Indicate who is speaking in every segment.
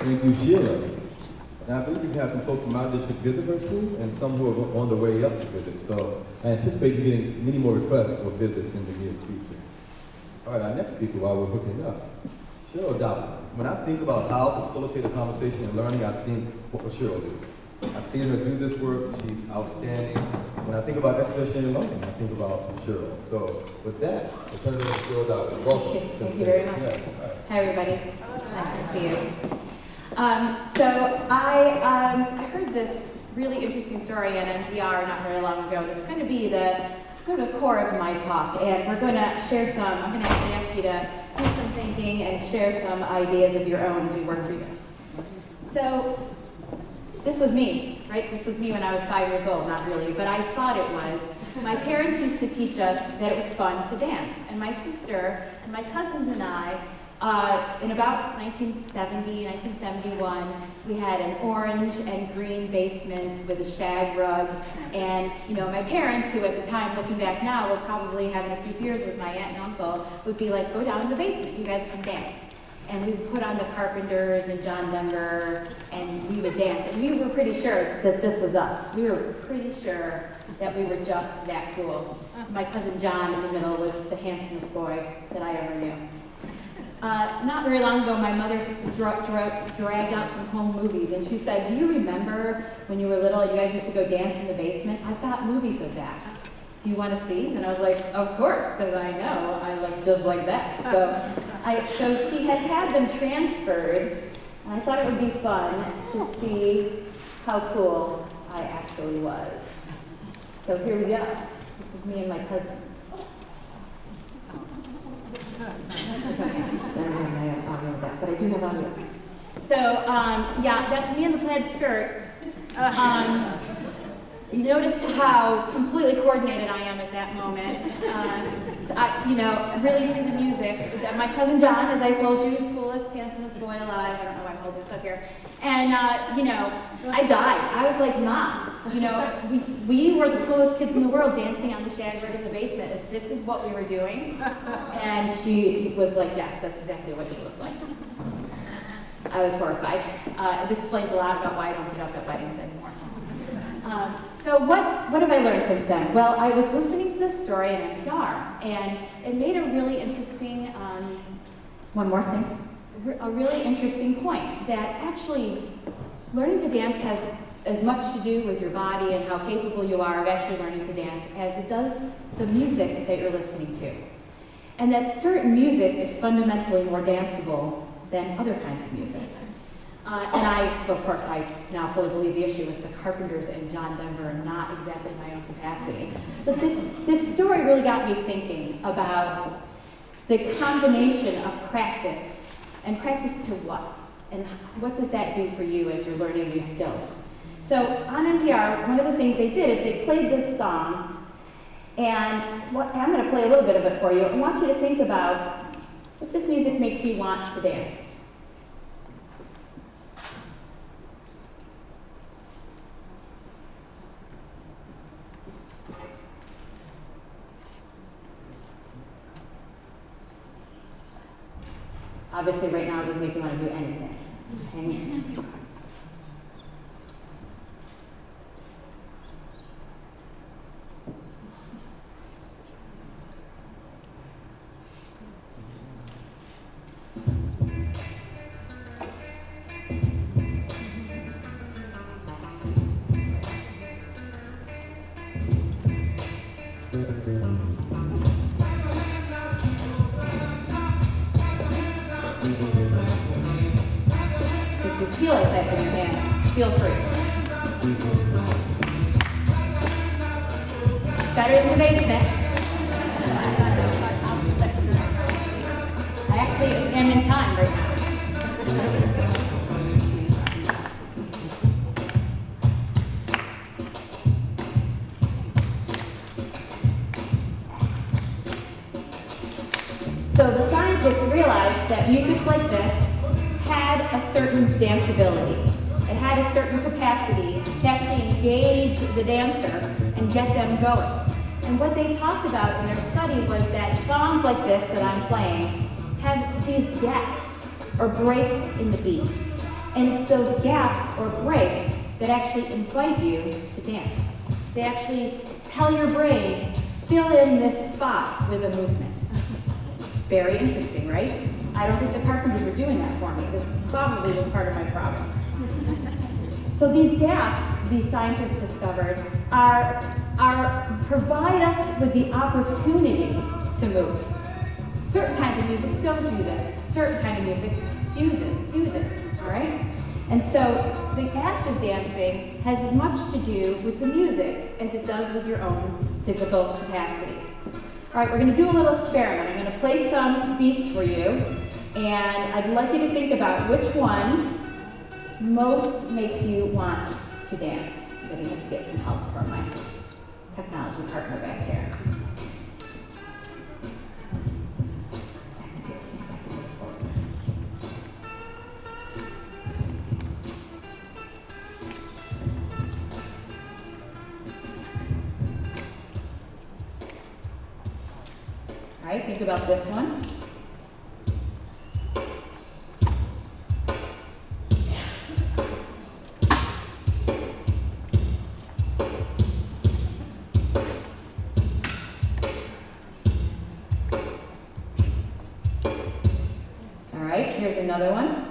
Speaker 1: Thank you, Sheila. Now, I believe you have some folks from our district visit her school and some who are on the way up to visit. So I anticipate getting many more requests for visits in the near future. All right, our next speaker while we're hooking up, Cheryl Dobbertin. When I think about how to facilitate a conversation and learning, I think what will Cheryl do. I've seen her do this work. She's outstanding. When I think about expeditionary learning, I think about Cheryl. So with that, I'll turn it over to Cheryl Dobbertin. Welcome.
Speaker 2: Thank you very much.
Speaker 1: Yeah.
Speaker 2: Hi, everybody. Nice to see you. So I heard this really interesting story on NPR not very long ago. That's going to be the sort of the core of my talk, and we're going to share some. I'm going to actually ask you to do some thinking and share some ideas of your own as we work through this. So this was me, right? This was me when I was 5 years old. Not really, but I thought it was. My parents used to teach us that it was fun to dance, and my sister and my cousins and I. In about 1970, 1971, we had an orange and green basement with a shag rug, and my parents, who at the time, looking back now, were probably having a few beers with my aunt and uncle, would be like, go down to the basement, you guys can dance. And we would put on the Carpenters and John Denver, and we would dance. And we were pretty sure that this was us. We were pretty sure that we were just that cool. My cousin John in the middle was the handsomest boy that I ever knew. Not very long ago, my mother dragged out some home movies, and she said, do you remember when you were little and you guys used to go dance in the basement? I've got movies of that. Do you want to see? And I was like, of course, because I know I look just like that. So she had them transferred, and I thought it would be fun to see how cool I actually was. So here we go. This is me and my cousins. I don't have my audio of that, but I do have audio. So, yeah, that's me in the plaid skirt. Notice how completely coordinated I am at that moment. So I'm really into the music. My cousin John, as I told you, coolest, handsomest boy alive. I don't know why I'm holding this up here. And, I died. I was like, Mom, we were the coolest kids in the world dancing on the shag rug in the basement. If this is what we were doing. And she was like, yes, that's exactly what she looked like. I was horrified. This explains a lot about why I don't get up at weddings anymore. So what have I learned since then? Well, I was listening to this story in NPR, and it made a really interesting, one more thing, a really interesting point, that actually learning to dance has as much to do with your body and how capable you are of actually learning to dance as it does the music that you're listening to. And that certain music is fundamentally more danceable than other kinds of music. So of course, I now fully believe the issue was the Carpenters and John Denver, not exactly my own capacity. But this story really got me thinking about the combination of practice, and practice to what? And what does that do for you as you're learning new skills? So on NPR, one of the things they did is they played this song, and I'm going to play a little bit of it for you. I want you to think about if this music makes you want to dance. Obviously, right now, it doesn't make me want to do anything. Okay? If you feel like that when you dance, feel free. Better than the basement. I actually am in time right now. So the scientists realized that music like this had a certain danceability. It had a certain capacity to actually engage the dancer and get them going. And what they talked about in their study was that songs like this that I'm playing have these gaps or breaks in the beat. And it's those gaps or breaks that actually invite you to dance. They actually tell your brain, fill in this spot with a movement. Very interesting, right? I don't think the carpenters were doing that for me. This probably was part of my problem. So these gaps, these scientists discovered, provide us with the opportunity to move. Certain kinds of music don't do this. Certain kind of music do this, all right? And so the act of dancing has as much to do with the music as it does with your own physical capacity. All right, we're going to do a little experiment. I'm going to play some beats for you, and I'd like you to think about which one most makes you want to dance. I'm going to have to get some help from my technology partner back here. All right, think about this one. All right, here's another one.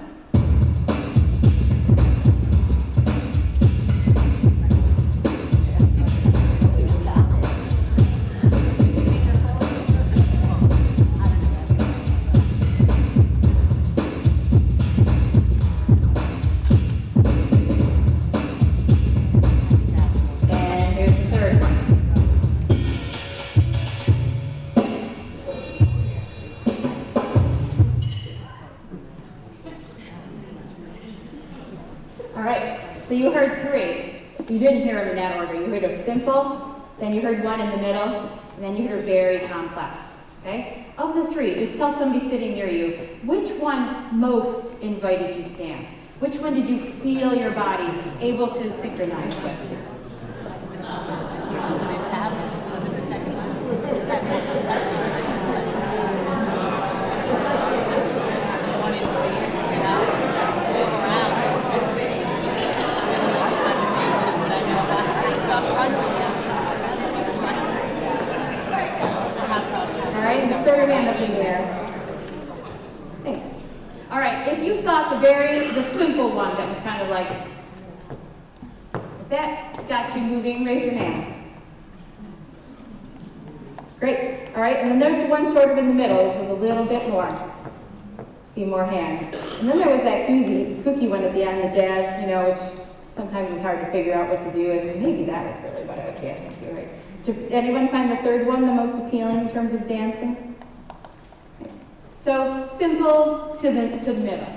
Speaker 2: So you heard three. You didn't hear them in that order. You heard a simple, then you heard one in the middle, and then you heard a very complex. Okay? Of the three, just tell somebody sitting near you, which one most invited you to dance? Which one did you feel your body able to synchronize with? Throw your hand up in the air. Thanks. All right, if you thought the simple one that was kind of like, if that got you moving, raise your hand. Great. All right, and then there's the one sort of in the middle, which was a little bit more. See more hands. And then there was that kooky one at the end, the jazz, which sometimes it's hard to figure out what to do, and maybe that was really what I was dancing to, right? Did anyone find the third one the most appealing in terms of dancing? So simple to the middle.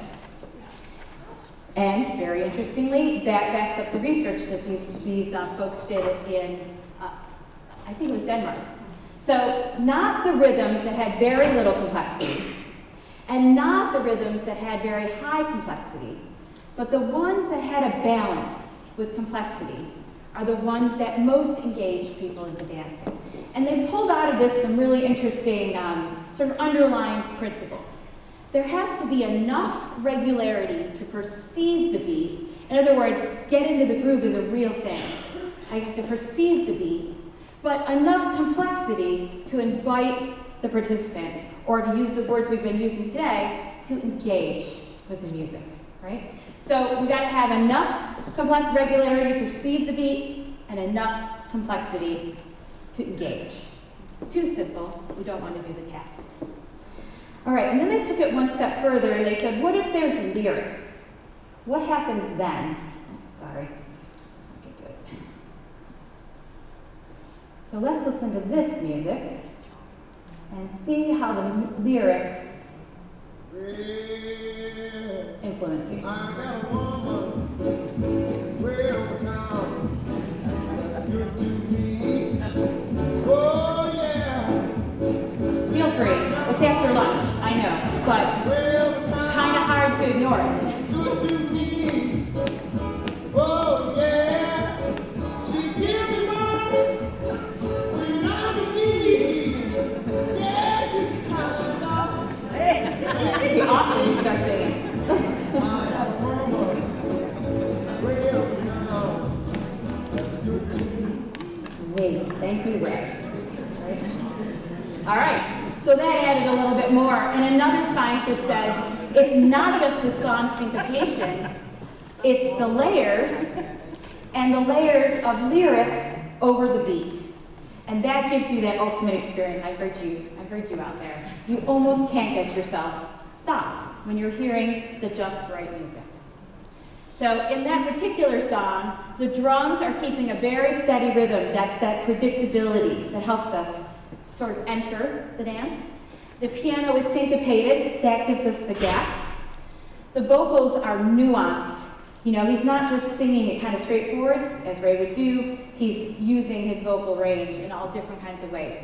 Speaker 2: And very interestingly, that backs up the research that these folks did in, I think it was Denmark. So not the rhythms that had very little complexity, and not the rhythms that had very high complexity, but the ones that had a balance with complexity are the ones that most engage people into dancing. And they pulled out of this some really interesting sort of underlying principles. There has to be enough regularity to perceive the beat. In other words, get into the groove is a real thing. I have to perceive the beat, but enough complexity to invite the participant, or to use the words we've been using today, to engage with the music, right? So we got to have enough complex regularity to perceive the beat, and enough complexity to engage. It's too simple. We don't want to do the task. All right, and then they took it one step further, and they said, what if there's lyrics? What happens then? Sorry. Okay, good. So let's listen to this music and see how the lyrics influence you.
Speaker 3: I got a woman way over town, good to me. Oh yeah.
Speaker 2: Feel free. It's after lunch, I know, but it's kind of hard to ignore it.
Speaker 3: Good to me. Oh yeah. She give me money when I'm in need. Yeah, she's kind of
Speaker 2: It'd be awesome if you start singing.
Speaker 3: I got a woman
Speaker 2: everywhere. Right? All right, so that added a little bit more. And another scientist says it's not just the song syncopation, it's the layers and the layers of lyric over the beat. And that gives you that ultimate experience. I heard you out there. You almost can't get yourself stopped when you're hearing the just right music. So in that particular song, the drums are keeping a very steady rhythm. That's that predictability that helps us sort of enter the dance. The piano is syncopated. That gives us the gaps. The vocals are nuanced. You know, he's not just singing it kind of straightforward, as Ray would do. He's using his vocal range in all different kinds of ways.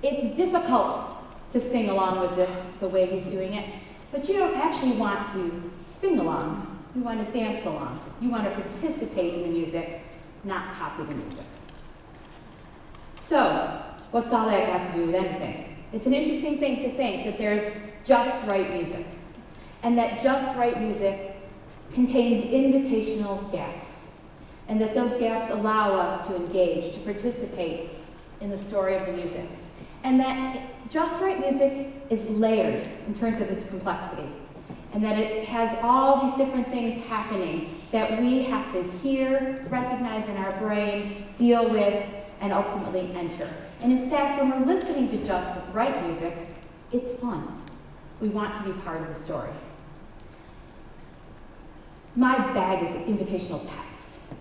Speaker 2: It's difficult to sing along with this the way he's doing it, but you don't actually want to sing along. You want to dance along. You want to participate in the music, not copy the music. So, what's all that got to do with anything? It's an interesting thing to think that there's just right music, and that just right music contains invitational gaps, and that those gaps allow us to engage, to participate in the story of the music. And that just right music is layered in terms of its complexity, and that it has all these different things happening that we have to hear, recognize in our brain, deal with, and ultimately enter. And in fact, when we're listening to just right music, it's fun. We want to be part of the story. My bag is invitational text.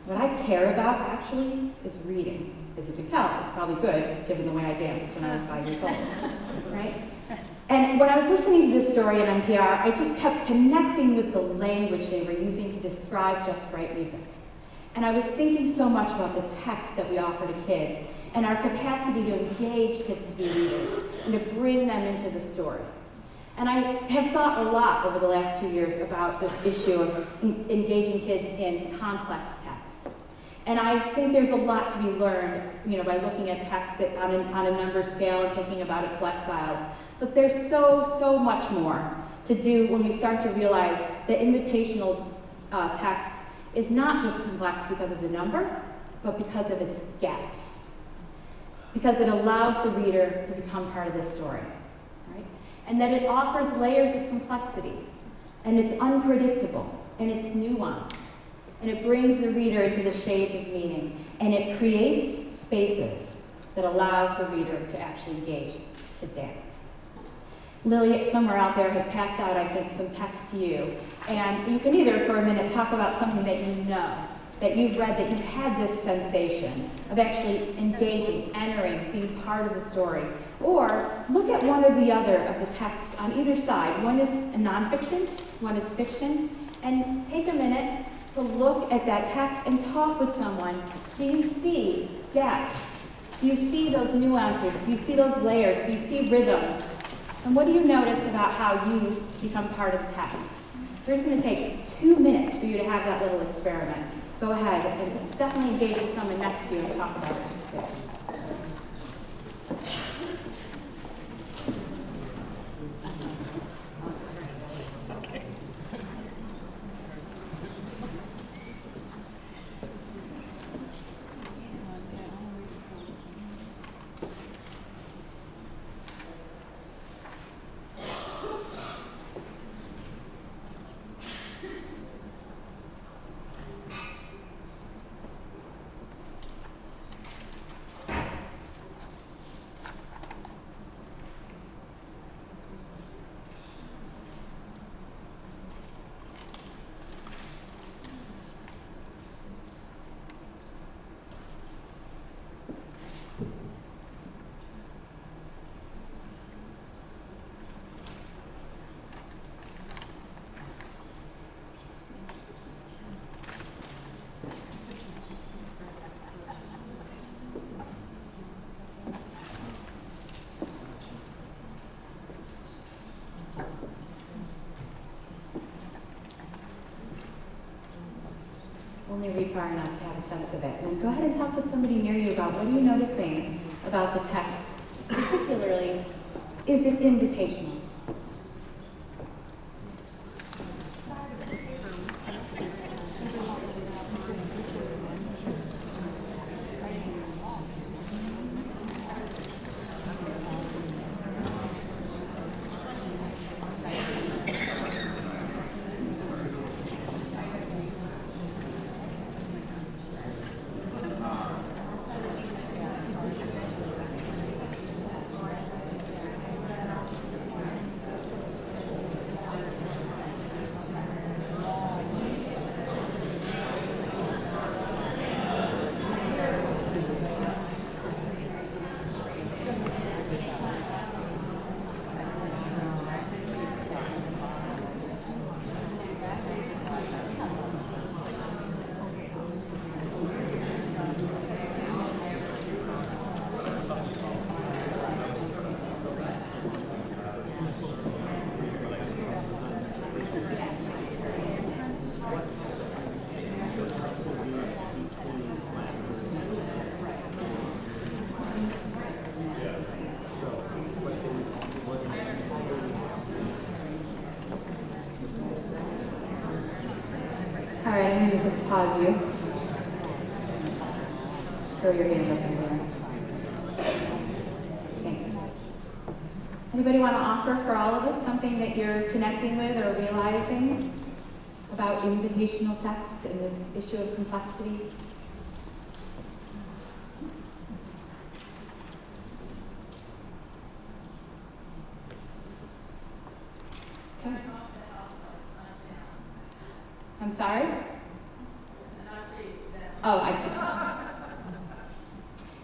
Speaker 2: What I care about, actually, is reading. As you can tell, it's probably good, given the way I danced when I was 5 years old, right? And when I was listening to this story on NPR, I just kept connecting with the language they were using to describe just right music. And I was thinking so much about the text that we offer to kids, and our capacity to engage kids to be readers, and to bring them into the story. And I have thought a lot over the last 2 years about this issue of engaging kids in complex text. And I think there's a lot to be learned, you know, by looking at text on a number scale and thinking about its lexicons. But there's so much more to do when we start to realize that invitational text is not just complex because of the number, but because of its gaps. Because it allows the reader to become part of the story. And that it offers layers of complexity, and it's unpredictable, and it's nuanced, and it brings the reader into the shades of meaning, and it creates spaces that allow the reader to actually engage, to dance. Lily, somewhere out there, has passed out, I think, some text to you, and you can either, for a minute, talk about something that you know, that you've read, that you've had this sensation of actually engaging, entering, being part of the story. Or look at one or the other of the texts on either side. One is a nonfiction, one is fiction, and take a minute to look at that text and talk with someone. Do you see gaps? Do you see those nuances? Do you see those layers? Do you see rhythms? And what do you notice about how you become part of the text? So we're just going to take 2 minutes for you to have that little experiment. Go ahead and definitely engage with someone next to you and talk about it. Only read far enough to have a sense of it. And go ahead and talk with somebody near you about what are you noticing about the text. Particularly, is it invitational? All right, I'm going to just pause you. Throw your hand up in the air. Thanks. Anybody want to offer for all of us something that you're connecting with or realizing about invitational text and this issue of complexity? Okay. I'm sorry? Oh, I see.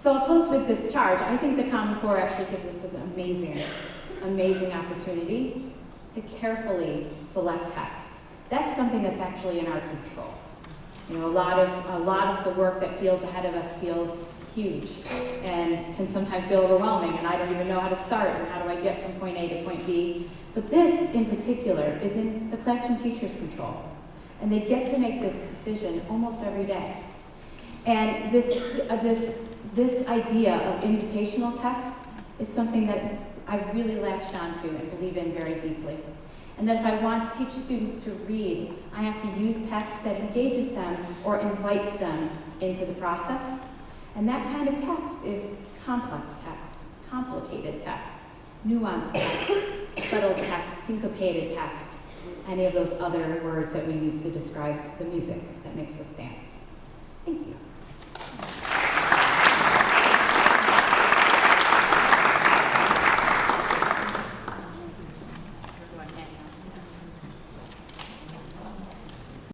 Speaker 2: So I'll close with this charge. I think the Common Core actually gives us this amazing opportunity to carefully select text. That's something that's actually in our control. You know, a lot of the work that feels ahead of us feels huge and can sometimes feel overwhelming, and I don't even know how to start and how do I get from point A to point B. But this in particular is in the classroom teacher's control. And they get to make this decision almost every day. And this idea of invitational text is something that I've really latched onto and believe in very deeply. And that if I want to teach students to read, I have to use text that engages them or invites them into the process. And that kind of text is complex text, complicated text, nuanced text, subtle text, syncopated text, any of those other words that we use to describe the music that makes us dance. Thank you.